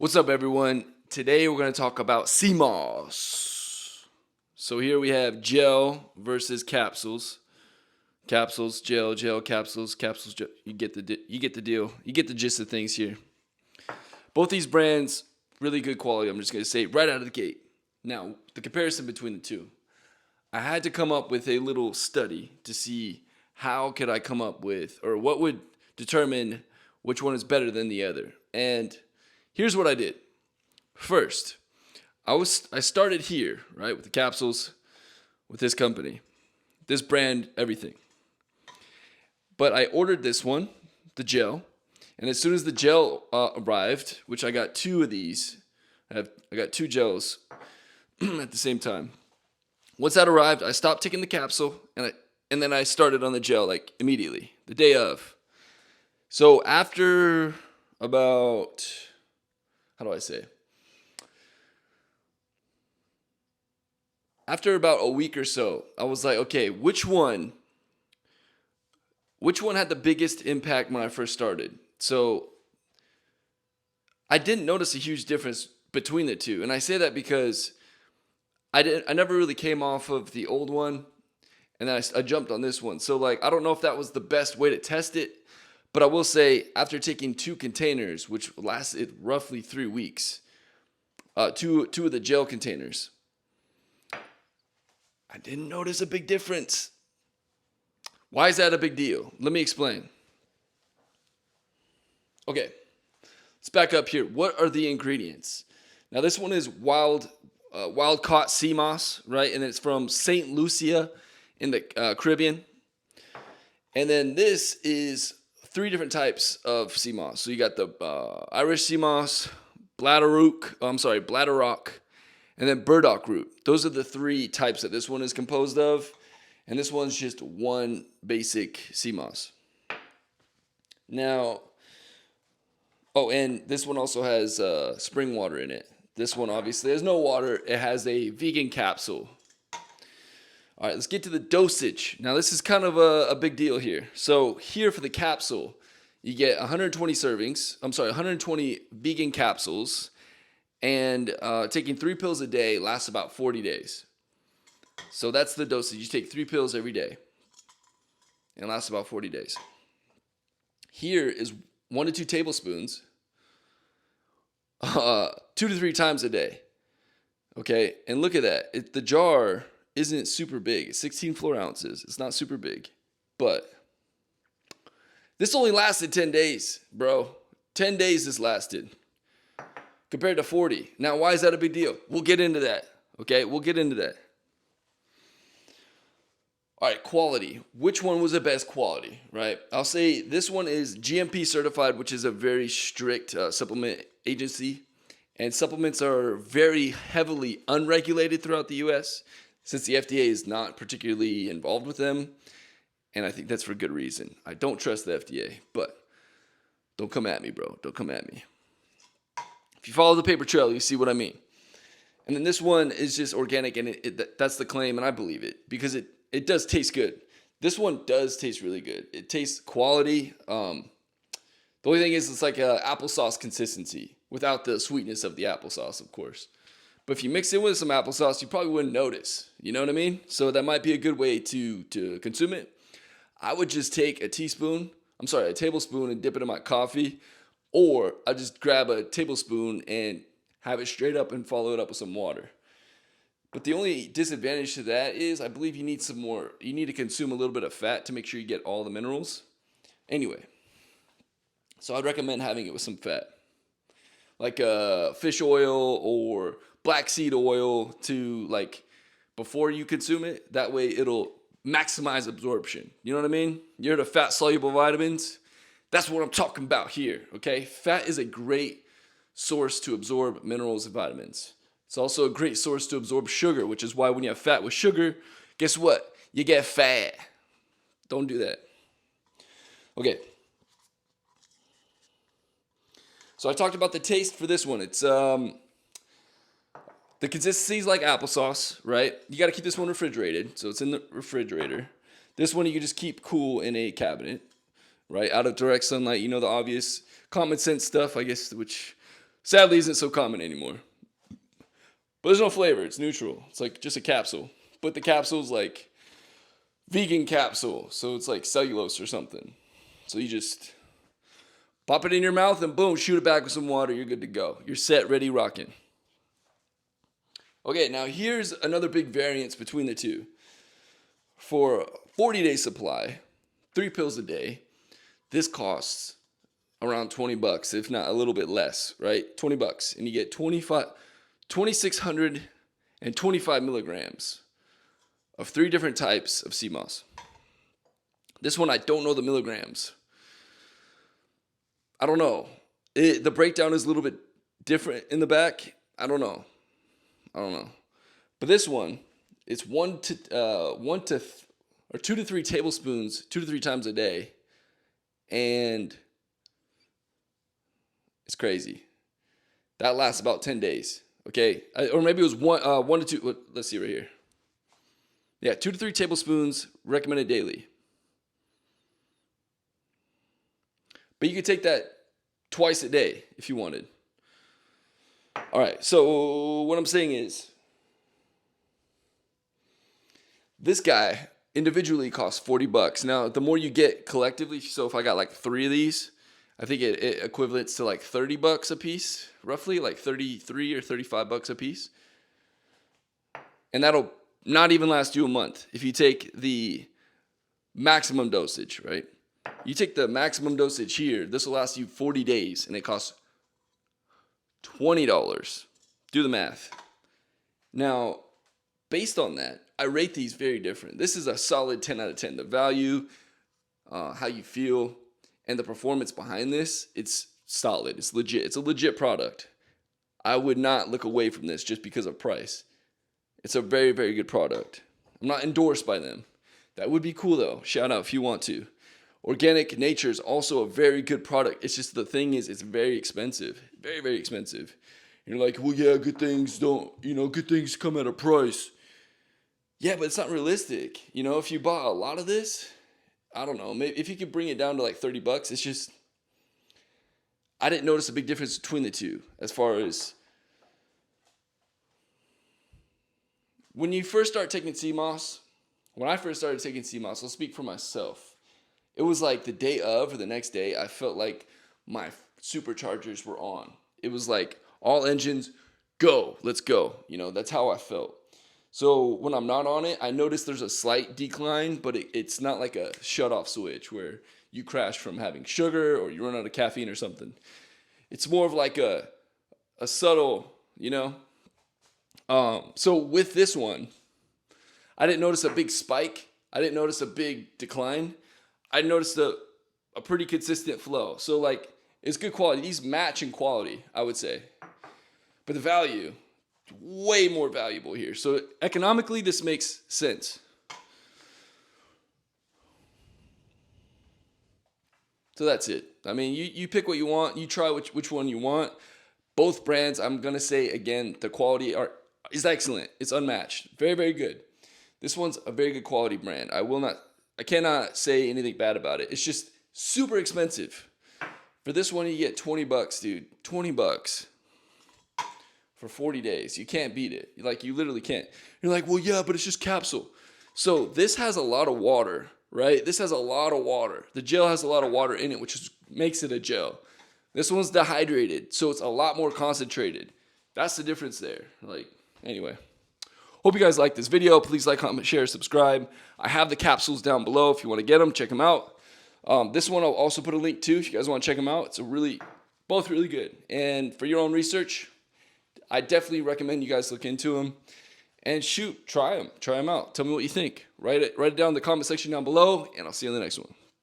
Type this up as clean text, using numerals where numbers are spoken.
What's up, everyone? Today we're going to talk about sea moss. So here we have gel versus capsules. Capsules, gel, gel, capsules, capsules. Gel. You get the deal. You get the gist of things here. Both these brands, really good quality. I'm just going to say right out of the gate. Now, the comparison between the two. I had to come up with a little study to see how could I come up with, or what would determine which one is better than the other. And here's what I did. First, I started here, right, with the capsules, with this company, this brand, everything. But I ordered this one, the gel, and as soon as the gel arrived, which I got two of these, I got two gels at the same time. Once that arrived, I stopped taking the capsule and then I started on the gel like immediately, the day of. So after about, how do I say? After about a week or so, I was like, okay, which one had the biggest impact when I first started? So I didn't notice a huge difference between the two. And I say that because I never really came off of the old one, and then I jumped on this one. So like, I don't know if that was the best way to test it, but I will say after taking two containers, which lasted roughly 3 weeks, two of the gel containers, I didn't notice a big difference. Why is that a big deal? Let me explain. Okay, let's back up here. What are the ingredients? Now this one is wild caught sea moss, right? And it's from St. Lucia in the Caribbean. And then this is 3 different types of sea moss. So you got the Irish sea moss, bladderwrack, and then burdock root. Those are the 3 types that this one is composed of. And this one's just one basic sea moss. Now, and this one also has spring water in it. This one obviously has no water. It has a vegan capsule. All right, let's get to the dosage. Now, this is kind of a big deal here. So here for the capsule, you get 120 vegan capsules, and taking 3 pills a day lasts about 40 days. So that's the dosage. You take 3 pills every day, and it lasts about 40 days. Here is 1 to 2 tablespoons, 2 to 3 times a day. Okay, and look at that. The jar isn't super big. It's 16 floor ounces. It's not super big, but this only lasted 10 days, bro. 10 days this lasted compared to 40. Now, why is that a big deal? We'll get into that. Okay, we'll get into that. All right, quality. Which one was the best quality, right? I'll say this one is GMP certified, which is a very strict supplement agency. And supplements are very heavily unregulated throughout the U.S. since the FDA is not particularly involved with them. And I think that's for good reason. I don't trust the FDA, but don't come at me, bro. Don't come at me. If you follow the paper trail, you see what I mean. And then this one is just organic, and that's the claim, and I believe it because it does taste good. This one does taste really good. It tastes quality. The only thing is it's like a applesauce consistency without the sweetness of the applesauce, of course. But if you mix it with some applesauce, you probably wouldn't notice. You know what I mean? So that might be a good way to consume it. I would just take a tablespoon, and dip it in my coffee. Or I just grab a tablespoon and have it straight up and follow it up with some water. But the only disadvantage to that is I believe you need to consume a little bit of fat to make sure you get all the minerals. Anyway, so I'd recommend having it with some fat, like fish oil or black seed oil before you consume it. That way it'll maximize absorption. You know what I mean? You heard of fat soluble vitamins? That's what I'm talking about here, okay? Fat is a great source to absorb minerals and vitamins. It's also a great source to absorb sugar, which is why when you have fat with sugar, guess what? You get fat. Don't do that. Okay. So I talked about the taste for this one. It's the consistency is like applesauce, right? You got to keep this one refrigerated, so it's in the refrigerator. This one you can just keep cool in a cabinet, right? Out of direct sunlight. You know the obvious common sense stuff, I guess, which sadly isn't so common anymore. But there's no flavor. It's neutral. It's like just a capsule. But the capsule's like vegan capsule. So it's like cellulose or something. So you just pop it in your mouth and boom, shoot it back with some water. You're good to go. You're set, ready, rocking. Okay, now here's another big variance between the two. For a 40-day supply, 3 pills a day, this costs around $20, if not a little bit less, right? $20, and you get 2,625 milligrams of 3 different types of sea moss. This one, I don't know the milligrams. I don't know. The breakdown is a little bit different in the back. I don't know. But this one, it's 2 to 3 tablespoons, 2 to 3 times a day, and it's crazy. That lasts about 10 days. Okay, or maybe it was 1 to 2. Let's see right here. Yeah, 2 to 3 tablespoons recommended daily. But you could take that twice a day if you wanted. All right, so what I'm saying is, this guy individually costs $40. Now, the more you get collectively, so if I got like 3 of these, I think it equivalents to like $30 a piece, roughly, like 33 or $35 a piece. And that'll not even last you a month if you take the maximum dosage, right? You take the maximum dosage here, this will last you 40 days, and it costs $20. Do the math. Now, based on that, I rate these very different. This is a solid 10 out of 10. The value, how you feel, and the performance behind this, it's solid. It's legit. It's a legit product. I would not look away from this just because of price. It's a very, very good product. I'm not endorsed by them. That would be cool, though. Shout out if you want to. Organic Nature is also a very good product. It's just the thing is, it's very expensive. Very, very expensive. You're like, well, yeah, good things come at a price. Yeah, but it's not realistic. If you bought a lot of this, I don't know, maybe if you could bring it down to like $30, it's just, I didn't notice a big difference between the two as far as when you first start taking sea moss. When I first started taking sea moss, I'll speak for myself. It was like the day of or the next day, I felt like my superchargers were on. It was like all engines, go, let's go. That's how I felt. So when I'm not on it, I notice there's a slight decline, but it's not like a shut-off switch where you crash from having sugar or you run out of caffeine or something. It's more of like a subtle, So with this one, I didn't notice a big spike. I didn't notice a big decline. I noticed a pretty consistent flow. So like, it's good quality. These match in quality, I would say. But the value, way more valuable here. So economically, this makes sense. So that's it. I mean, you pick what you want. You try which one you want. Both brands, I'm going to say, again, the quality is excellent. It's unmatched. Very, very good. This one's a very good quality brand. I cannot say anything bad about it. It's just super expensive. For this one, you get $20, dude. $20 for 40 days. You can't beat it. You literally can't. You're like, well, yeah, but it's just capsule. So this has a lot of water, right? This has a lot of water. The gel has a lot of water in it, which makes it a gel. This one's dehydrated, so it's a lot more concentrated. That's the difference there. Anyway. Hope you guys like this video. Please like, comment, share, subscribe. I have the capsules down below. If you want to get them, check them out. This one I'll also put a link to if you guys want to check them out. It's both really good. And for your own research, I definitely recommend you guys look into them. And try them out. Tell me what you think. Write it down in the comment section down below, and I'll see you in the next one.